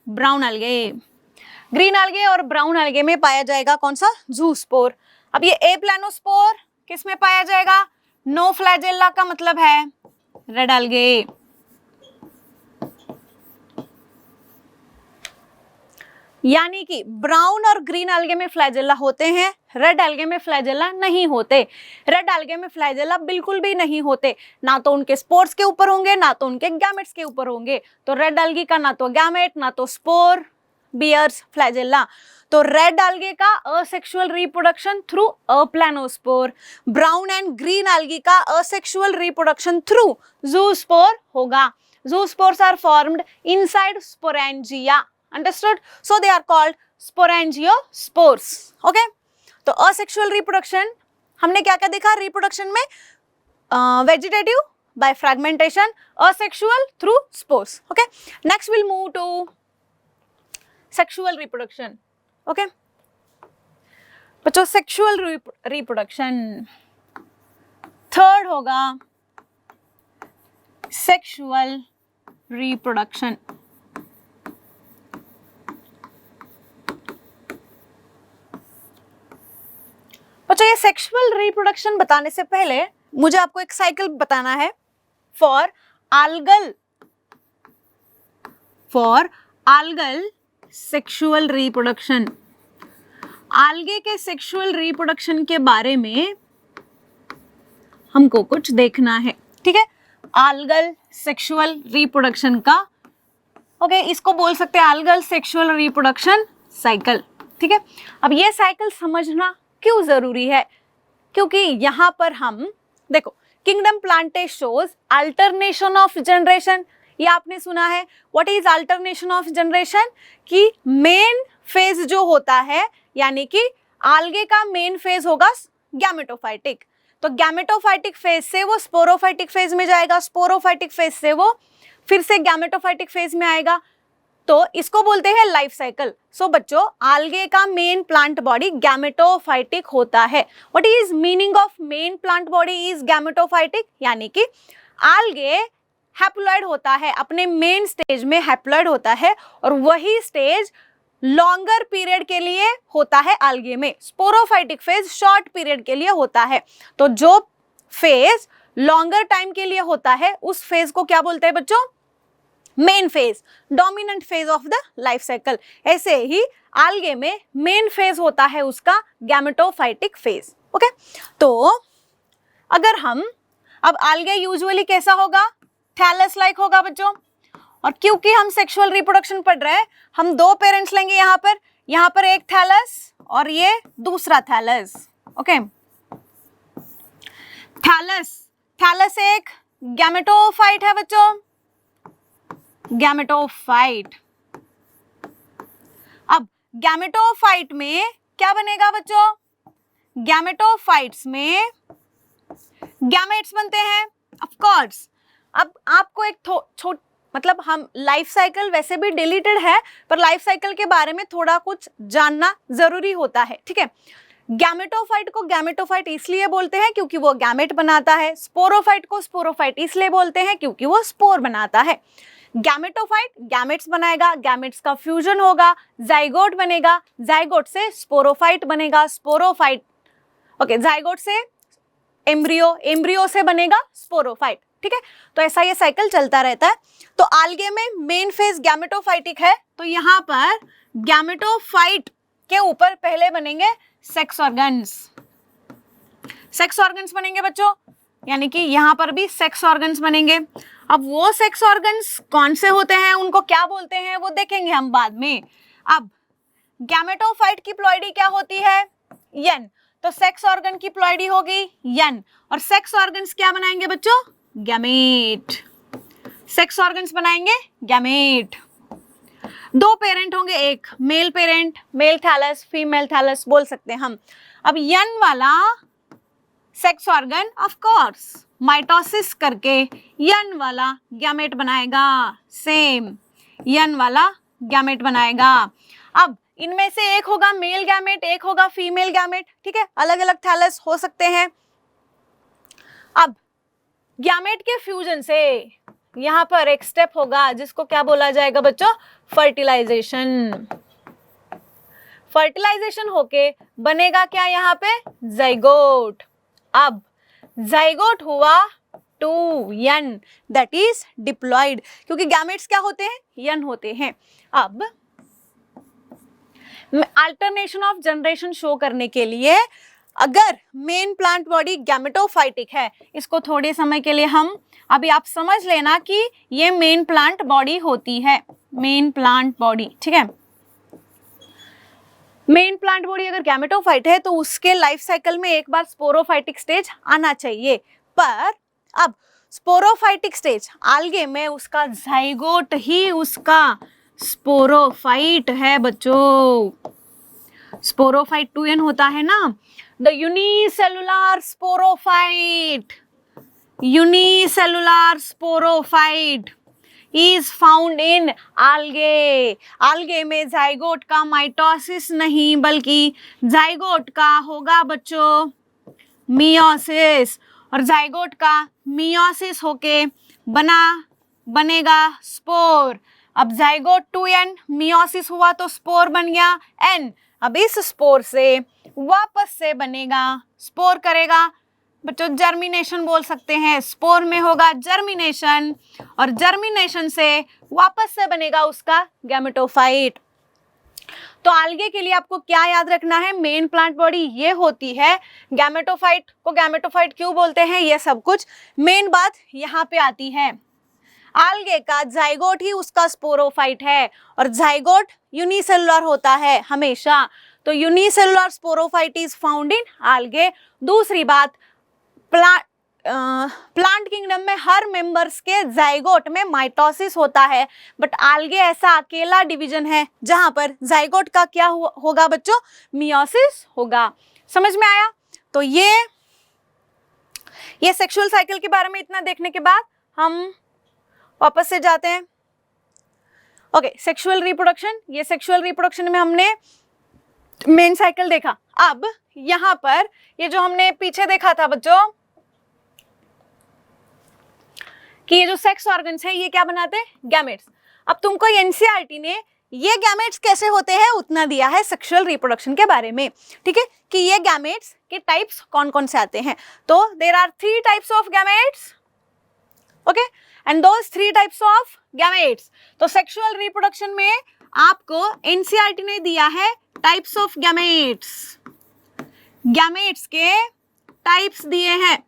ब्राउन अलगे। ग्रीन अलगे और ब्राउन अलगे में पाया जाएगा कौन सा, जूस्पोर। अब ये एप्लानोस्पोर किस में पाया जाएगा, नो फ्लैजेला का मतलब है रेड अलगे। यानी कि ब्राउन और ग्रीन अलगे में फ्लैजेला होते हैं, रेड अलगे में फ्लैजेला नहीं होते। रेड अलगे में फ्लैजेला बिल्कुल भी नहीं होते, ना तो उनके स्पोर्स के ऊपर होंगे ना तो उनके गैमेट्स के ऊपर होंगे। तो रेड अलगी का ना तो गैमेट ना तो स्पोर बियर्स फ्लैजेला। तो रेड अलगे का asexual reproduction through aplanospore, brown and green algae का असेक्सुअल रिप्रोडक्शन थ्रू जूस्पोर होगा। Zoospores are formed inside sporangia, understood, so they are called sporangiospores. Okay, तो असेक्सुअल रिप्रोडक्शन हमने क्या क्या देखा, reproduction में vegetative by fragmentation, asexual through spores. Okay, next will move to sexual reproduction. Okay बच्चों, sexual reproduction third होगा sexual reproduction. बच्चों, ये सेक्सुअल रिप्रोडक्शन बताने से पहले मुझे आपको एक साइकिल बताना है फॉर algal सेक्सुअल रिप्रोडक्शन। आल्गे के सेक्सुअल रिप्रोडक्शन के बारे में हमको कुछ देखना है। ठीक है, आल्गल सेक्सुअल रिप्रोडक्शन का, ओके, इसको बोल सकते हैं आल्गल सेक्सुअल रिप्रोडक्शन साइकिल। ठीक है, अब ये साइकिल समझना क्यों जरूरी है, क्योंकि यहाँ पर हम देखो, kingdom Plantae shows alternation of generation. ये आपने सुना है, what is alternation of generation, कि मेन फेज जो होता है, यानी कि आल्गे का मेन फेज होगा गैमेटोफाइटिक, तो गैमेटोफाइटिक फेज से वो स्पोरोफाइटिक फेज में जाएगा, स्पोरोफाइटिक फेज से वो फिर से गैमेटोफाइटिक फेज में आएगा। तो इसको बोलते हैं लाइफ साइकिल। सो बच्चों, आल्गे का मेन प्लांट बॉडी गैमेटोफाइटिक होता है। What is meaning of main plant body is gametophytic, यानी कि आल्गे हैप्लॉइड होता है, अपने मेन स्टेज में हैप्लॉइड होता है, और वही स्टेज लॉन्गर पीरियड के लिए होता है आल्गे में। स्पोरोफाइटिक फेज शॉर्ट पीरियड के लिए होता है। तो जो फेज लॉन्गर टाइम के लिए होता है उस फेज को क्या बोलते हैं बच्चों? Main phase, dominant phase of the life cycle. ऐसे ही आल्गे में मेन फेज होता है उसका गैमेटोफाइटिक फेज। ओके, तो अगर हम अब आल्गे यूजुअली कैसा होगा? थैलस लाइक होगा बच्चों। और क्योंकि हम सेक्सुअल रिप्रोडक्शन पढ़ रहे हैं, हम दो पेरेंट्स लेंगे यहाँ पर एक थैलस और ये दूसरा थैलस। ओके, थैलस एक गैमेटोफाइट है बच्चों, गैमेटोफाइट। अब गैमेटोफाइट में क्या बनेगा बच्चों? गैमेटोफाइट्स में गैमेट्स बनते हैं, ऑफ कोर्स। अब आपको एक मतलब हम लाइफ साइकिल वैसे भी डिलीटेड है, पर लाइफ साइकिल के बारे में थोड़ा कुछ जानना जरूरी होता है, ठीक है। गैमेटोफाइट को गैमेटोफाइट इसलिए बोलते हैं क्योंकि वो गैमेट बनाता है। स्पोरोफाइट को स्पोरोफाइट इसलिए बोलते हैं क्योंकि वो स्पोर बनाता है। गैमेटोफाइट गैमेट्स बनाएगा, गैमेट्स का फ्यूजन होगा, जाइगोट बनेगा, जाइगोट से स्पोरोफाइट बनेगा, स्पोरोफाइट ओके जाइगोट से एम्ब्रियो, एम्ब्रियो से बनेगा स्पोरोफाइट, ठीक है। तो ऐसा ये साइकिल चलता रहता है। तो आल्गे में मेन फेज गैमेटोफाइटिक है, तो यहाँ पर गैमेटोफाइट के ऊपर पहले बनेंगे सेक्स ऑर्गन्स। सेक्स ऑर्गन्स बनेंगे बच्चों, यानी कि यहाँ पर भी सेक्स ऑर्गन्स बनेंगे। अब वो सेक्स ऑर्गन्स कौन से होते हैं, उनको क्या बोलते हैं, वो देखेंगे हम बाद में। अब गैमेटोफाइट की प्लॉइडी क्या होती है? यन। तो सेक्स ऑर्गन की प्लॉइडी होगी यन, और सेक्स ऑर्गन्स क्या बनाएंगे बच्चों? गैमेट। सेक्स ऑर्गन्स बनाएंगे गैमेट। दो पेरेंट होंगे, एक male parent, male thallus, female thallus बोल सकते हैं हम। अब यन वाला sex organ of course mitosis करके यन वाला गैमेट बनाएगा, सेम यन वाला गैमेट बनाएगा। अब इनमें से एक होगा मेल गैमेट, एक होगा फीमेल गैमेट, ठीक है। अलग अलग थैलस हो सकते हैं। अब गैमेट के फ्यूजन से यहाँ पर एक स्टेप होगा जिसको क्या बोला जाएगा बच्चों? फर्टिलाइजेशन। फर्टिलाइजेशन होके बनेगा क्या यहाँ पे? जाइगोट। अब जाइगोट हुआ two n, that is diploid, क्योंकि गैमेट्स क्या होते हैं? यन होते हैं। अब अल्टरनेशन ऑफ जनरेशन शो करने के लिए अगर मेन प्लांट बॉडी गैमेटोफाइटिक है, इसको थोड़े समय के लिए हम अभी आप समझ लेना कि ये मेन प्लांट बॉडी होती है, मेन प्लांट बॉडी, ठीक है। मेन प्लांट बॉडी अगर गैमेटोफाइट है तो उसके लाइफ साइकिल में एक बार स्पोरोफाइटिक स्टेज आना चाहिए। पर अब स्पोरोफाइटिक स्टेज आल्गे में उसका जाइगोट ही उसका स्पोरोफाइट है बच्चों। स्पोरोफाइट 2n होता है ना, the unicellular sporophyte, unicellular sporophyte is found in algae. Algae में जाइगोट का माइटोसिस नहीं बल्कि जाइगोट का होगा बच्चों मियोसिस, और जाइगोट का मियोसिस होके बनेगा स्पोर। अब जाइगोट 2n, मियोसिस हुआ तो स्पोर बन गया n। अब इस स्पोर से वापस से बनेगा, स्पोर करेगा बच्चों जर्मिनेशन बोल सकते हैं। स्पोर में होगा जर्मिनेशन, और जर्मिनेशन से वापस से बनेगा उसका गैमेटोफाइट। तो आल्गे के लिए आपको क्या याद रखना है? मेन प्लांट बॉडी ये होती है। गैमेटोफाइट को गैमेटोफाइट क्यों बोलते हैं, ये सब कुछ मेन बात यहाँ पे आती है। आल्गे का जाइगोट ही उसका स्पोरोफाइट है, और जाइगोट यूनिसेलुलर होता है हमेशा। तो unicellular sporophyte is found in algae. दूसरी बात, प्लांट किंगडम में हर मेंबर्स के जाइगोट में माइटोसिस होता है, बट आल्गे ऐसा अकेला डिवीजन है जहां पर जाइगोट का क्या होगा बच्चों? मियोसिस होगा। समझ में आया? तो ये सेक्सुअल साइकिल के बारे में इतना देखने के बाद हम वापस से जाते हैं। ओके, सेक्सुअल रिप्रोडक्शन, ये सेक्सुअल रिप्रोडक्शन में हमने मेन साइकिल देखा। अब यहाँ पर ये जो हमने पीछे देखा था बच्चों कि ये जो सेक्स ऑर्गन्स है ये क्या बनाते हैं, गैमेट्स। अब तुमको एनसीईआरटी ने ये गैमेट्स कैसे होते हैं उतना दिया है सेक्सुअल रिप्रोडक्शन के बारे में, ठीक है, कि ये गैमेट्स के टाइप्स कौन कौन से आते हैं। तो there are 3 types of gametes, okay, and those 3 types of gametes. तो सेक्सुअल रिप्रोडक्शन में आपको एनसीईआरटी ने दिया है टाइप्स ऑफ गैमेट्स, गैमेट्स के टाइप्स दिए हैं।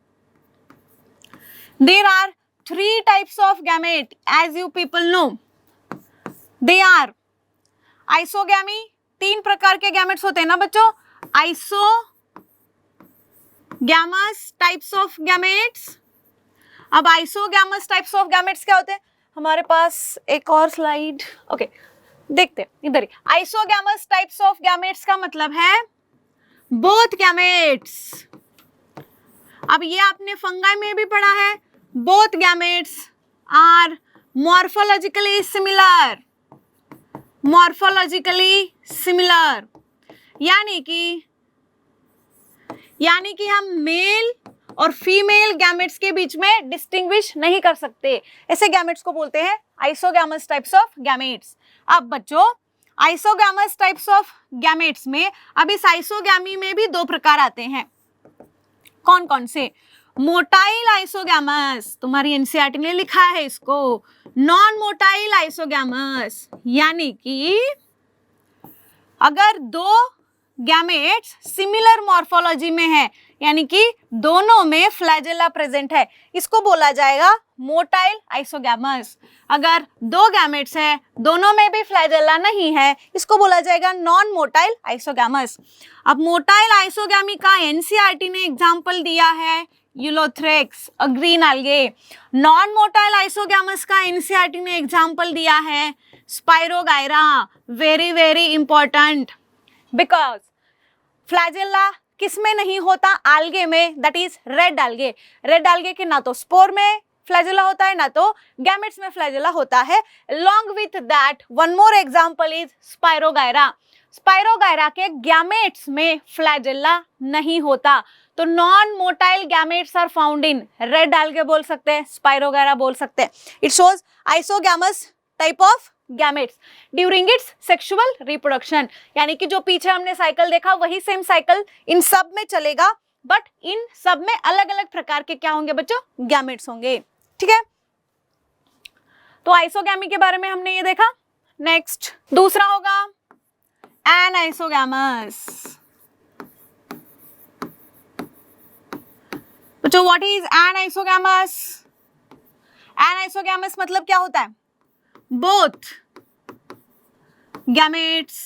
There are 3 types of gamete as you people know. They are isogamy, 3 प्रकार के गैमेट्स होते हैं ना बच्चों, आइसोगैमस टाइप्स ऑफ गैमेट्स। अब आइसोगैमस टाइप्स ऑफ गैमेट्स क्या होते हैं, हमारे पास एक और स्लाइड, ओके, देखते हैं इधर ही। आइसोगैमस टाइप्स ऑफ गैमेट्स का मतलब है बोथ गैमेट्स। अब ये आपने फंगाई में भी पढ़ा है, both gametes are morphologically similar, morphologically similar, यानी कि हम मेल और फीमेल गैमेट्स के बीच में डिस्टिंग्विश नहीं कर सकते, ऐसे गैमेट्स को बोलते हैं आइसोगैमस टाइप्स ऑफ गैमेट्स। अब बच्चों आइसोगैमस टाइप्स ऑफ गैमेट्स में, अब इस आइसोगैमी में भी 2 प्रकार आते हैं, कौन कौन से, मोटाइल आइसोगैमस, तुम्हारी एनसीईआरटी ने लिखा है इसको, नॉन मोटाइल आइसोगैमस, यानी कि अगर 2 गैमेट्स सिमिलर मॉर्फोलॉजी में है, यानी कि दोनों में फ्लैजेला प्रेजेंट है, इसको बोला जाएगा मोटाइल आइसोगैमस। अगर 2 गैमेट्स है दोनों में भी फ्लैजेला नहीं है, इसको बोला जाएगा नॉन मोटाइल आइसोगैमस। अब मोटाइल आइसोगैमी का एनसीईआरटी ने एग्जांपल दिया है Ulothrix, a green algae। Non motile isogamous का एनसीईआरटी ने एग्जांपल दिया है Spirogyra, very very important, because flagella किस में नहीं होता, algae में, that is red algae। Red algae के ना तो स्पोर में फ्लैजेला होता है ना तो गैमेट्स में फ्लैजेला होता है। along with that one more example is Spirogyra, Spirogyra के गैमेट्स में फ्लैजेला नहीं होता, तो non motile gametes are found in red algae बोल सकते हैं, स्पाइरोगायरा बोल सकते हैं। It shows isogamous type of gametes during its sexual reproduction, यानी कि जो पीछे हमने साइकिल देखा वही सेम साइकिल इन सब में चलेगा, बट इन सब में अलग अलग प्रकार के क्या होंगे बच्चों, गैमेट्स होंगे, ठीक है। तो आइसोगैमी के बारे में हमने ये देखा। नेक्स्ट दूसरा होगा एनाइसोगैमस। बच्चों व्हाट इज एनाइसोगैमस? एनाइसोगैमस मतलब क्या होता है, both gametes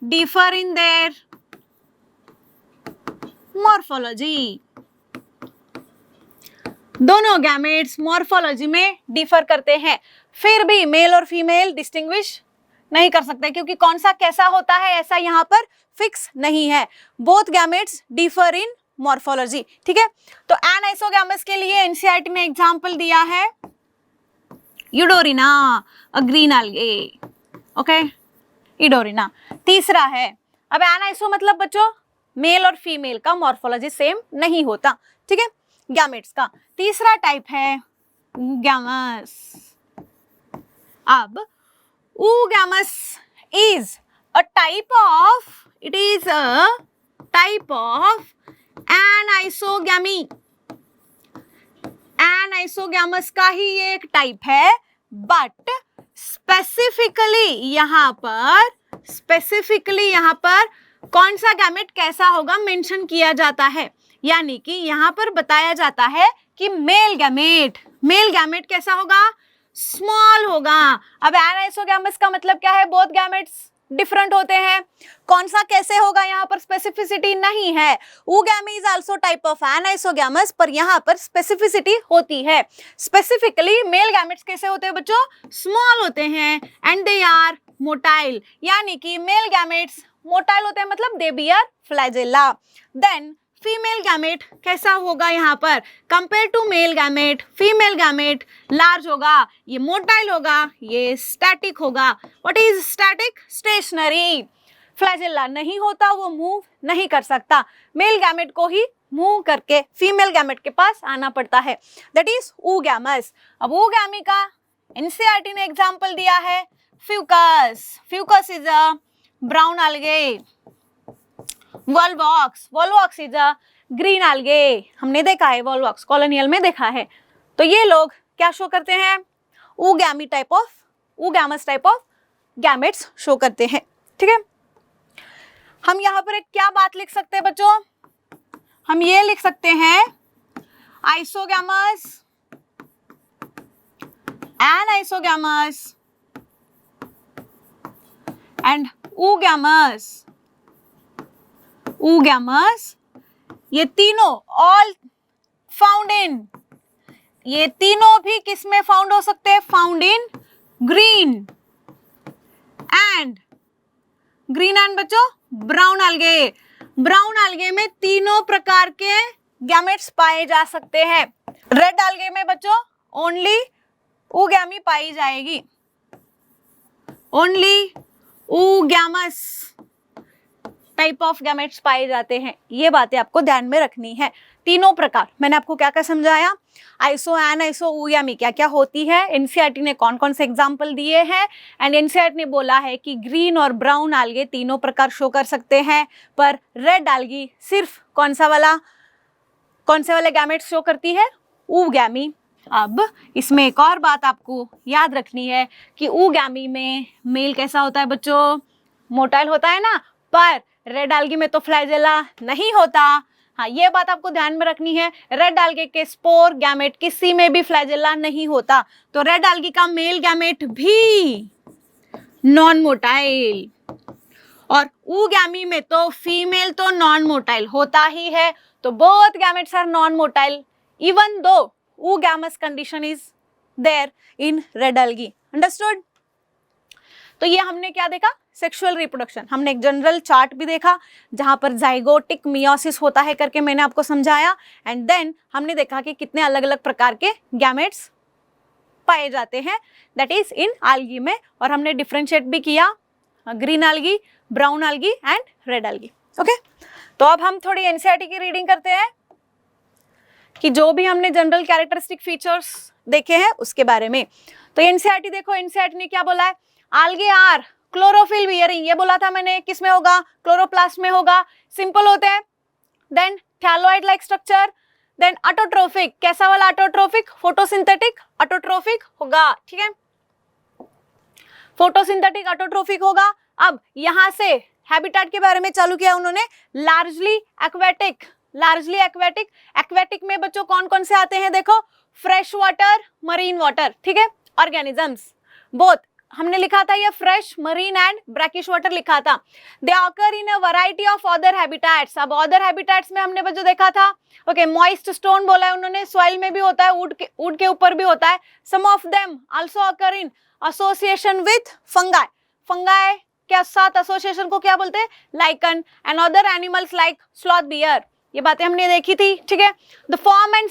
differ in their morphology। दोनों गैमेट्स मॉर्फोलॉजी में डिफर करते हैं, फिर भी मेल और फीमेल डिस्टिंग्विश नहीं कर सकते, क्योंकि कौन सा कैसा होता है ऐसा यहाँ पर फिक्स नहीं है। Both gametes differ in morphology, ठीक है। तो एनाइसोगैमस के लिए एनसीईआरटी ने एग्जांपल दिया है यूडोरिना, अ ग्रीन algae, ओके, यूडोरिना। तीसरा है, अब एनाइसो मतलब बच्चों मेल और फीमेल का मॉर्फोलॉजी सेम नहीं होता, ठीक है, गैमेट्स का। तीसरा टाइप है गैमस। अब oogamous is a type of anisogamy। Anisogamous का ही ये एक टाइप है, बट स्पेसिफिकली यहाँ पर कौन सा गैमेट कैसा होगा मेंशन किया जाता है, यानी कि यहाँ पर बताया जाता है कि मेल गैमेट कैसा होगा, स्मॉल होगा। अब एनाइसोगैमस का मतलब क्या है, बोथ गैमेट्स डिफरेंट होते हैं, कौन सा कैसे होगा यहाँ पर स्पेसिफिसिटी नहीं है। oogamous is also type of anisogamous, पर यहाँ पर स्पेसिफिसिटी होती है। स्पेसिफिकली मेल गैमेट्स कैसे होते हैं बच्चों, स्मॉल होते हैं, एंड दे आर मोटाइल, यानी कि मेल गैमेट्स मोटाइल होते हैं, मतलब they bear flagella. Then female gamete कैसा होगा यहाँ पर compare to male gamete? Female gamete large होगा, ये मोटाइल होगा, ये स्टैटिक होगा. What is static? Stationary. Flagella नहीं होता, वो मूव नहीं कर सकता. मेल गैमेट को ही मूव करके फीमेल गैमेट के पास आना पड़ता है. That is oogamous. अब oogamie का एनसीईआरटी ने एग्जाम्पल दिया है Fucus. Fucus is a brown algae. Volvox is a green algae. हमने देखा है वॉलवॉक्स, कॉलोनियल में देखा है. तो ये लोग क्या शो करते हैं? oogamous type of gametes show करते हैं. ठीक है, हम यहाँ पर एक क्या बात लिख सकते हैं बच्चों? हम ये लिख सकते हैं आइसोगैमस, एनाइसोगैमस एंड oogamous. ये तीनों ऑल फाउंड इन, ये तीनों भी किस में फाउंड हो सकते हैं? फाउंड इन ग्रीन एंड बच्चों ब्राउन algae. ब्राउन algae में तीनों प्रकार के गैमेट्स पाए जा सकते हैं. रेड algae में बच्चों ओनली oogamie पाई जाएगी. Only oogamous type of gametes पाए जाते हैं. ये बातें आपको ध्यान में रखनी है. तीनों प्रकार मैंने आपको क्या क्या समझाया, आइसो, एनाइसो, oogamie क्या क्या होती है, एनसीईआरटी ने कौन कौन से एग्जाम्पल दिए हैं. एंड एनसीईआरटी ने बोला है कि ग्रीन और ब्राउन algae तीनों प्रकार शो कर सकते हैं, पर रेड algae सिर्फ कौन से वाले गैमेट्स शो करती है? oogamie. अब इसमें एक और बात आपको याद रखनी है कि oogamie में मेल कैसा होता है बच्चों? मोटाइल होता है ना, पर रेड algae में तो फ्लैजेला नहीं होता. हाँ, ये बात आपको ध्यान में रखनी है. रेड algae के स्पोर गैमेट किसी में भी फ्लैजेला नहीं होता. तो रेड algae का मेल गैमेट भी नॉन मोटाइल, और oogamie में तो फीमेल तो नॉन मोटाइल होता ही है. तो both gametes are non motile even though oogamous condition is there in red algae. Understood? तो ये हमने क्या देखा? Sexual reproduction. हमने एक जनरल चार्ट भी देखा जहां पर जाइगोटिक मियोसिस होता है करके मैंने आपको समझाया. एंड देन हमने देखा कि कितने अलग अलग प्रकार के गैमेट्स पाए जाते हैं, दैट इज इन algae में. और हमने डिफरेंशिएट भी किया green algae, brown algae and red algae. Okay, तो अब हम थोड़ी एनसीईआरटी की रीडिंग करते हैं कि जो भी हमने जनरल कैरेक्टरिस्टिक फीचर्स देखे हैं उसके बारे में. तो एनसीईआरटी देखो, एनसीईआरटी ने क्या बोला है? algae are chlorophyll bearing. ये बोला था मैंने, किस में होगा? क्लोरोप्लास्ट में होगा. सिंपल होते हैं. Then thalloid like structure. Then autotrophic. कैसा वाला ऑटोट्रोफिक? फोटोसिंथेटिक ऑटोट्रोफिक होगा. ठीक है, फोटोसिंथेटिक ऑटोट्रोफिक होगा. अब यहां से हैबिटेट के बारे में चालू किया उन्होंने. Largely aquatic. एक्वेटिक में बच्चों कौन कौन से आते हैं? देखो, फ्रेश वाटर, मरीन वाटर. ठीक है, ऑर्गेनिजम्स बोथ. हमने लिखा था ये fresh, marine and brackish water लिखा था. They occur in a variety of other habitats. अब अदर हैबिटेट्स में हमने बच्चों देखा था, ओके, मॉइस्ट स्टोन बोला है उन्होंने, सॉइल में भी होता है, वुड के ऊपर भी होता है. Some of them also occur in association with fungi. Fungi के साथ एसोसिएशन को क्या बोलते हैं? Lichen. And other animals like sloth bear. ये बातें हमने देखी थी. ठीक है, द फॉर्म एंड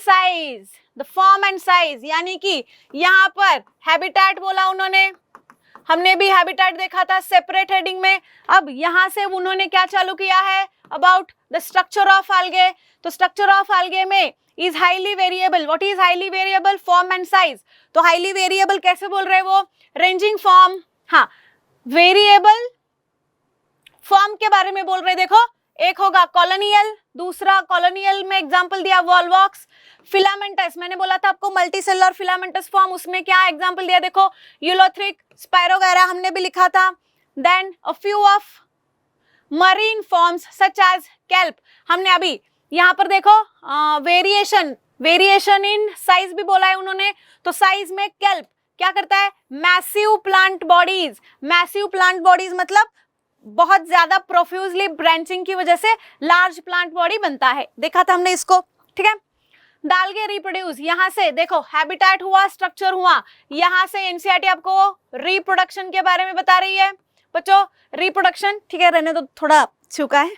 साइज, यानी कि यहाँ पर हैबिटेट बोला उन्होंने, हमने भी हैबिटेट देखा था सेपरेट हेडिंग में. अब यहां से उन्होंने क्या चालू किया है? About the structure of algae. तो स्ट्रक्चर ऑफ algae में is highly variable. What is highly variable? Form and size. तो हाईली वेरिएबल कैसे बोल रहे हैं वो? Ranging form. हाँ, वेरिएबल फॉर्म के बारे में बोल रहे. देखो, एक होगा कॉलोनियल, दूसरा कॉलोनियल में एग्जांपल दिया वॉलवॉक्स. फिलामेंटस, मैंने बोला था आपको मल्टीसेलुलर फिलामेंटस फॉर्म, उसमें क्या एग्जांपल दिया? देखो, यूलोथ्रिक, स्पायरोगैरा हमने भी लिखा था. Then a few of marine forms such as kelp. हमने अभी यहाँ पर देखो वेरिएशन इन साइज भी बोला है उन्होंने. तो साइज में केल्प क्या करता है? Massive plant bodies. Massive plant bodies मतलब बहुत ज्यादा प्रोफ्यूजली ब्रांचिंग की वजह से लार्ज प्लांट बॉडी बनता है. देखा था हमने इसको. ठीक है, algae रिप्रोड्यूस. यहाँ से देखो हैबिटेट हुआ, स्ट्रक्चर हुआ. यहाँ से एनसीईआरटी आपको रिप्रोडक्शन के बारे में बता रही है बच्चों. रिप्रोडक्शन, ठीक है, रहने तो थोड़ा छुका है.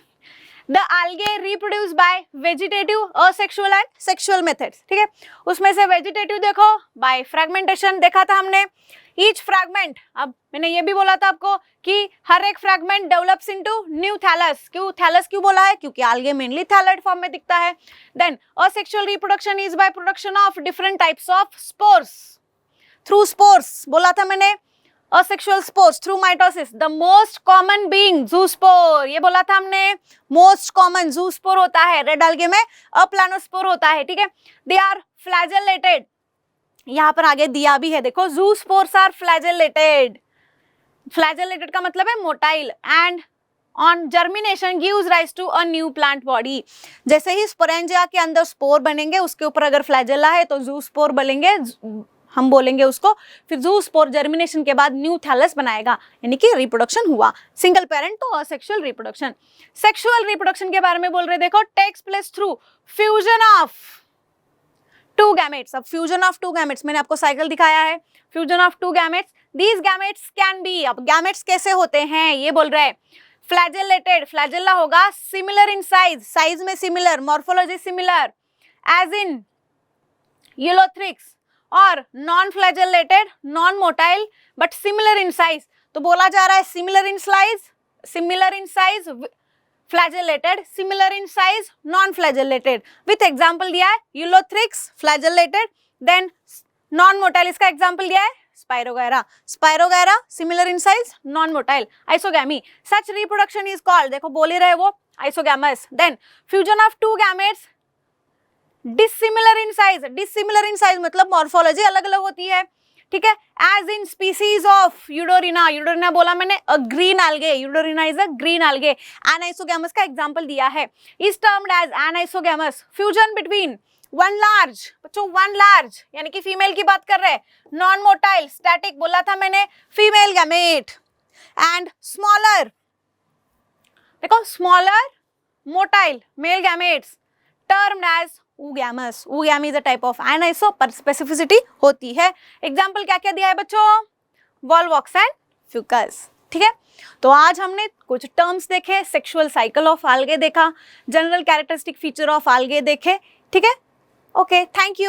The algae reproduce by vegetative, asexual and sexual methods, ठीक है। उसमें से वेजिटेटिव देखो by fragmentation देखा था हमने। ईच फ्रैगमेंट, अब मैंने ये भी बोला था आपको कि हर एक fragment develops into new thallus. क्यों थैलस क्यों बोला है? क्योंकि algae मेनली थैलॉइड फॉर्म में दिखता है। Then asexual reproduction is by production of different types of spores through spores, बोला था मैंने। asexual spores through mitosis, the most common being zoospore, ये बोला था हमने। most common zoospore होता है, रेड algae में अप्लानोस्पोर होता है, ठीक है। they are flagellated, यहाँ पर आगे दिया भी है देखो, zoospores are flagellated। flagellated का मतलब है motile, and on germination gives rise to a new plant body। जैसे ही स्पोरेंजिया के अंदर स्पोर बनेंगे, उसके ऊपर अगर फ्लैजेला है तो जूस्पोर बनेंगे, हम बोलेंगे उसको। फिर जूस्पोर जर्मिनेशन के बाद न्यू थैलस बनाएगा, यानी कि रिप्रोडक्शन हुआ। सिंगल पेरेंट तो असेक्सुअल रिप्रोडक्शन। सेक्सुअल रिप्रोडक्शन के बारे में बोल रहे, देखो takes place through fusion of two gametes. अब फ्यूजन ऑफ टू गैमेट्स मैंने आपको साइकिल दिखाया है। Fusion of two gametes, these gametes can be, अब गैमेट्स कैसे होते हैं ये बोल रहे हैं। फ्लैजेलेटेड, फ्लैजेला होगा सिमिलर इन साइज, साइज में similar, morphology similar, as in Ulothrix, और non flagellated, non motile but similar in size. तो बोला जा रहा है similar in size, similar in size flagellated, similar in size non flagellated. With example दिया है Ulothrix flagellated, then non motile, इसका example दिया है Spirogyra, Spirogyra similar in size non motile, isogamy. Such reproduction is called, देखो बोल ही रहे वो, isogamous. Then fusion of two gametes dissimilar in size, dissimilar in size मतलब मॉर्फोलॉजी अलग अलग होती है, ठीक है। As in species of Eudorina, Eudorina बोला मैंने a green algae, Eudorina is a green algae। Anisogamous का एग्जांपल दिया है, is termed as anisogamous. Fusion between one large, बच्चों वन लार्ज यानी कि फीमेल की बात कर रहे हैं, नॉन मोटाइल स्टैटिक बोला था मैंने, फीमेल गैमेट, एंड स्मॉलर, देखो smaller motile male gametes termed as oogamous। oogamous is a type of aniso, पर स्पेसिफिसिटी होती है। एग्जाम्पल क्या क्या दिया है बच्चों, वॉल्वॉक्स एंड फ्यूकस, ठीक है। तो आज हमने कुछ टर्म्स देखे, सेक्सुअल साइकिल ऑफ algae देखा, general characteristic feature of algae देखे, ठीक है। Okay, thank you.